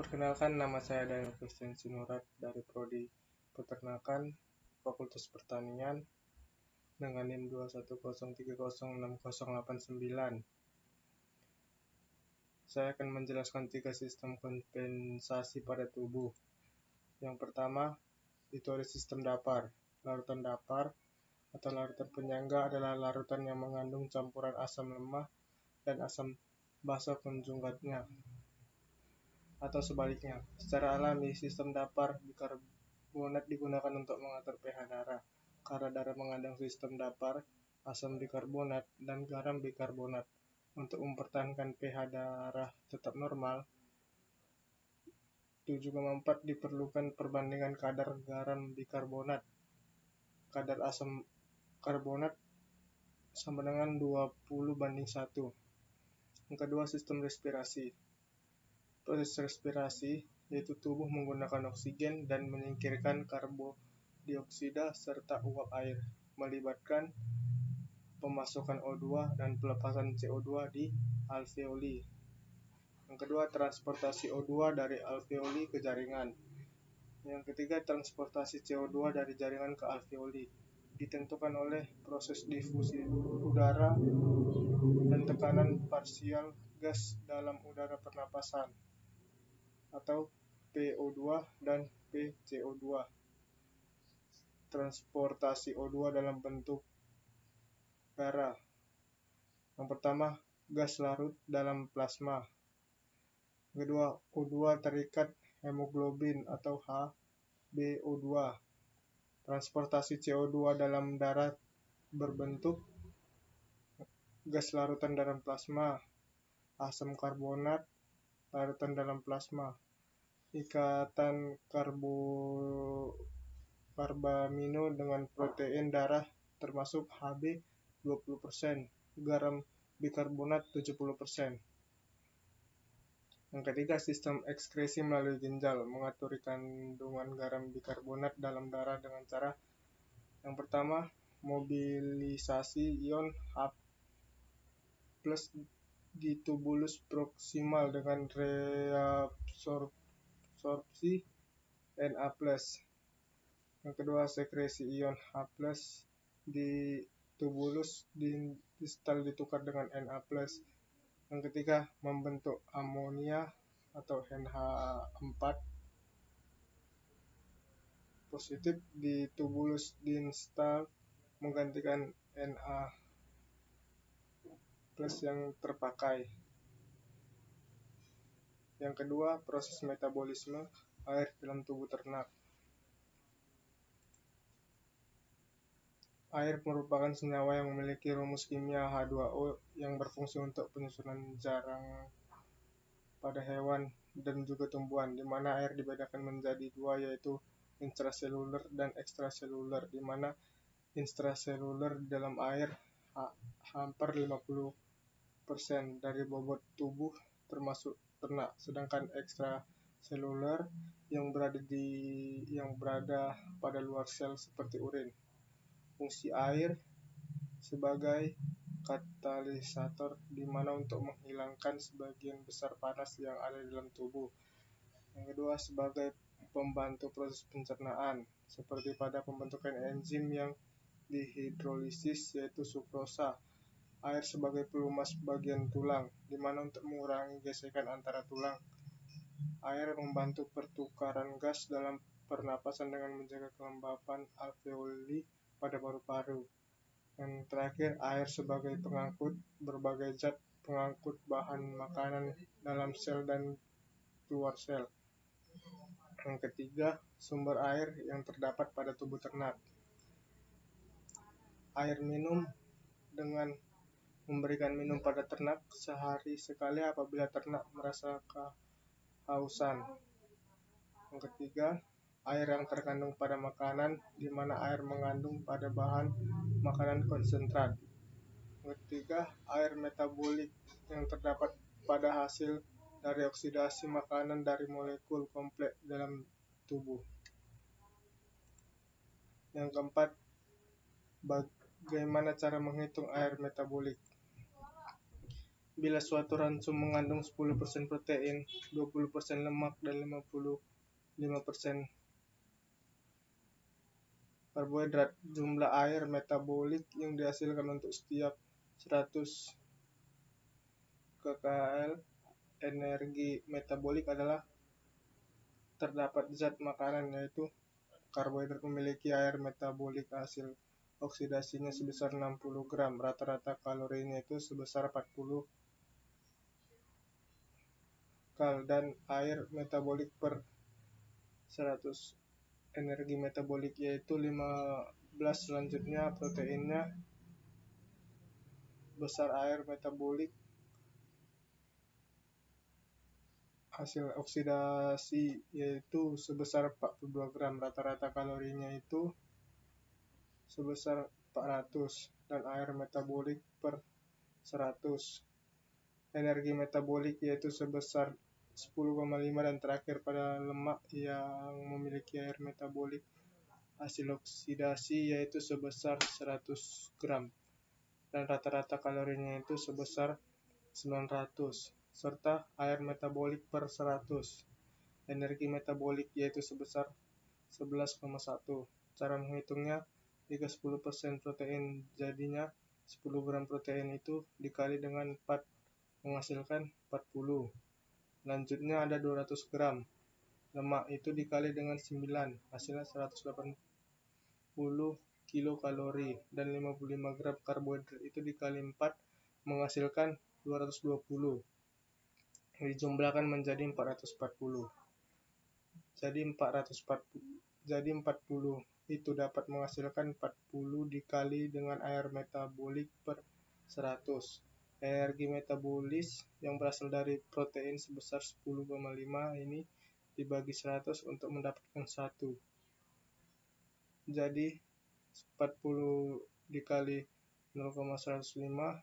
Perkenalkan, nama saya Daniel Christian Sinurat dari Prodi Peternakan, Fakultas Pertanian, dengan NIM 210306089. Saya akan menjelaskan 3 sistem kompensasi pada tubuh. Yang pertama, itu ada sistem dapar. Larutan dapar atau larutan penyangga adalah larutan yang mengandung campuran asam lemah dan asam basa konjugatnya, atau sebaliknya. Secara alami, sistem dapar bikarbonat digunakan untuk mengatur pH darah, karena darah mengandung sistem dapar, asam bikarbonat, dan garam bikarbonat. Untuk mempertahankan pH darah tetap normal, 7,4 diperlukan perbandingan kadar garam bikarbonat kadar asam karbonat sama dengan 20:1. Yang kedua, sistem respirasi. Proses respirasi yaitu tubuh menggunakan oksigen dan menyingkirkan karbodioksida serta uap air, melibatkan pemasukan O2 dan pelepasan CO2 di alveoli. Yang kedua, transportasi O2 dari alveoli ke jaringan. Yang ketiga, transportasi CO2 dari jaringan ke alveoli ditentukan oleh proses difusi udara dan tekanan parsial gas dalam udara pernapasan, atau PO2 dan PCO2. Transportasi O2 dalam bentuk darah. Yang pertama, gas larut dalam plasma. Yang kedua, O2 terikat hemoglobin atau HbO2. Transportasi CO2 dalam darah berbentuk gas larutan dalam plasma, asam karbonat larutan dalam plasma, ikatan karbamino dengan protein darah termasuk Hb 20%, garam bikarbonat 70%. Yang ketiga, sistem ekskresi melalui ginjal mengatur kandungan garam bikarbonat dalam darah dengan cara yang pertama, mobilisasi ion H+ di tubulus proksimal dengan reabsorpsi Na+. Yang kedua, sekresi ion H+ di tubulus distal ditukar dengan Na+. Yang ketiga, membentuk amonia atau NH4 positif di tubulus distal menggantikan Na+ yang terpakai. Yang kedua, proses metabolisme air dalam tubuh ternak. Air merupakan senyawa yang memiliki rumus kimia H2O yang berfungsi untuk penyusunan jarang pada hewan dan juga tumbuhan, di mana air dibedakan menjadi dua, yaitu intraseluler dan ekstraseluler, di mana intraseluler dalam air hampir 50% dari bobot tubuh termasuk ternak, sedangkan ekstraseluler yang berada pada luar sel seperti urin. Fungsi air sebagai katalisator, di mana untuk menghilangkan sebagian besar panas yang ada di dalam tubuh. Yang kedua, sebagai pembantu proses pencernaan, seperti pada pembentukan enzim yang dihidrolisis yaitu sukrosa. Air sebagai pelumas bagian tulang, di mana untuk mengurangi gesekan antara tulang. Air membantu pertukaran gas dalam pernapasan dengan menjaga kelembapan alveoli pada paru-paru. Yang terakhir, air sebagai pengangkut berbagai zat pengangkut bahan makanan dalam sel dan keluar sel. Yang ketiga, sumber air yang terdapat pada tubuh ternak. Air minum dengan memberikan minum pada ternak sehari sekali apabila ternak merasa kehausan. Yang ketiga, air yang terkandung pada makanan, di mana air mengandung pada bahan makanan konsentrat. Yang ketiga, air metabolik yang terdapat pada hasil dari oksidasi makanan dari molekul kompleks dalam tubuh. Yang keempat, bagaimana cara menghitung air metabolik? Bila suatu ransum mengandung 10% protein, 20% lemak, dan 55% karbohidrat, jumlah air metabolik yang dihasilkan untuk setiap 100 kcal energi metabolik adalah terdapat zat makanan, yaitu karbohidrat memiliki air metabolik hasil oksidasinya sebesar 60 gram, rata-rata kalorinya itu sebesar 40 kal, dan air metabolik per 100 energi metabolik yaitu 15. Selanjutnya proteinnya besar air metabolik hasil oksidasi yaitu sebesar 42 gram, rata-rata kalorinya itu sebesar 400, dan air metabolik per 100 energi metabolik yaitu sebesar 10,5, dan terakhir pada lemak yang memiliki air metabolik hasil oksidasi yaitu sebesar 100 gram, dan rata-rata kalorinya itu sebesar 900, serta air metabolik per 100 energi metabolik yaitu sebesar 11,1. Cara menghitungnya, jika 10% protein jadinya 10 gram protein itu dikali dengan 4 menghasilkan 40. Selanjutnya ada 200 gram lemak itu dikali dengan 9 hasilnya 180 kilokalori, dan 55 gram karbohidrat itu dikali 4 menghasilkan 220. Dijumlahkan menjadi 440. Jadi 40 itu dapat menghasilkan 40 dikali dengan air metabolik per 100. Energi metabolis yang berasal dari protein sebesar 10,5 ini dibagi 100 untuk mendapatkan 1. Jadi 40 dikali 0,105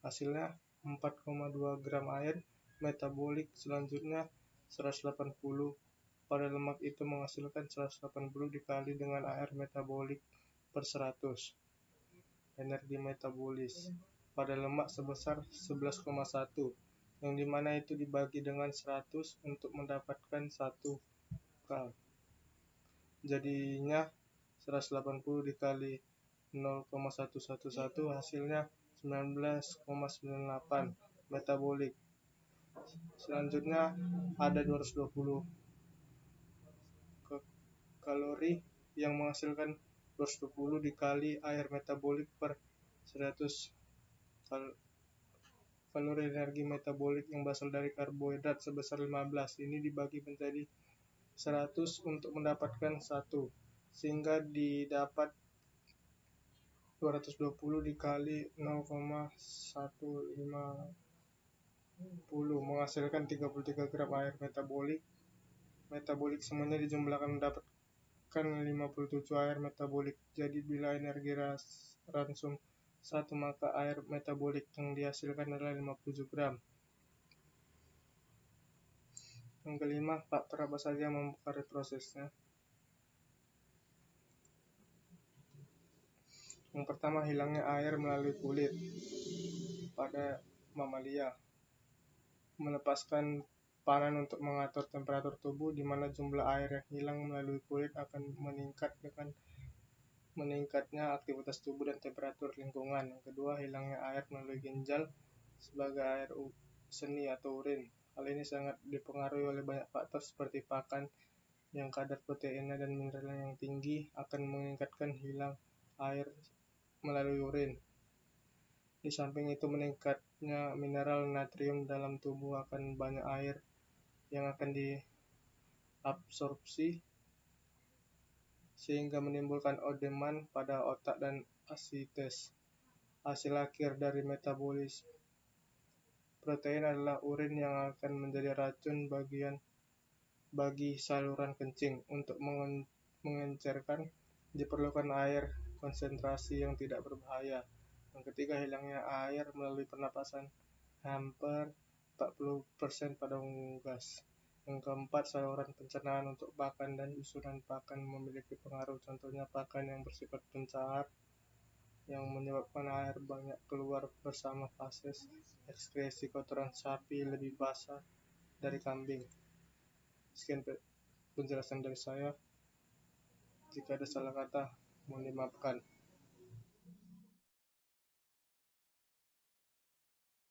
hasilnya 4,2 gram air metabolik. Selanjutnya 180 pada lemak itu menghasilkan 180 dikali dengan air metabolik per 100. Energi metabolis pada lemak sebesar 11,1, yang dimana itu dibagi dengan 100 untuk mendapatkan 1 kal. Jadinya 180 dikali 0,111 hasilnya 19,98 metabolik. Selanjutnya ada 220 kalori yang menghasilkan 220 dikali air metabolik per 100 kalori. Energi metabolik yang berasal dari karbohidrat sebesar 15, ini dibagi menjadi 100 untuk mendapatkan 1, sehingga didapat 220 dikali 0,150 menghasilkan 33 gram air metabolik. Semuanya dijumlahkan mendapatkan 57 air metabolik. Jadi bila energi ransum 1, maka air metabolik yang dihasilkan adalah 57 gram. Yang kelima, faktor apa saja yang mempengaruhi prosesnya? Yang pertama, hilangnya air melalui kulit pada mamalia. Melepaskan panan untuk mengatur temperatur tubuh, di mana jumlah air yang hilang melalui kulit akan meningkat dengan meningkatnya aktivitas tubuh dan temperatur lingkungan. Yang kedua, hilangnya air melalui ginjal sebagai air seni atau urin. Hal ini sangat dipengaruhi oleh banyak faktor seperti pakan yang kadar proteinnya dan mineralnya yang tinggi akan meningkatkan hilang air melalui urin. Di samping itu, meningkatnya mineral natrium dalam tubuh akan banyak air yang akan diabsorpsi sehingga menimbulkan odeman pada otak dan asites. Hasil akhir dari metabolisme protein adalah urin yang akan menjadi racun bagi saluran kencing. Untuk mengencerkan diperlukan air konsentrasi yang tidak berbahaya. Yang ketiga, hilangnya air melalui pernapasan hampir 40% pada unggas. Yang keempat, saluran pencernaan untuk pakan dan usunan pakan memiliki pengaruh. Contohnya pakan yang bersifat pencahat yang menyebabkan air banyak keluar bersama fases ekskresi kotoran sapi lebih basah dari kambing. Sekian penjelasan dari saya. Jika ada salah kata, mohon dimaafkan.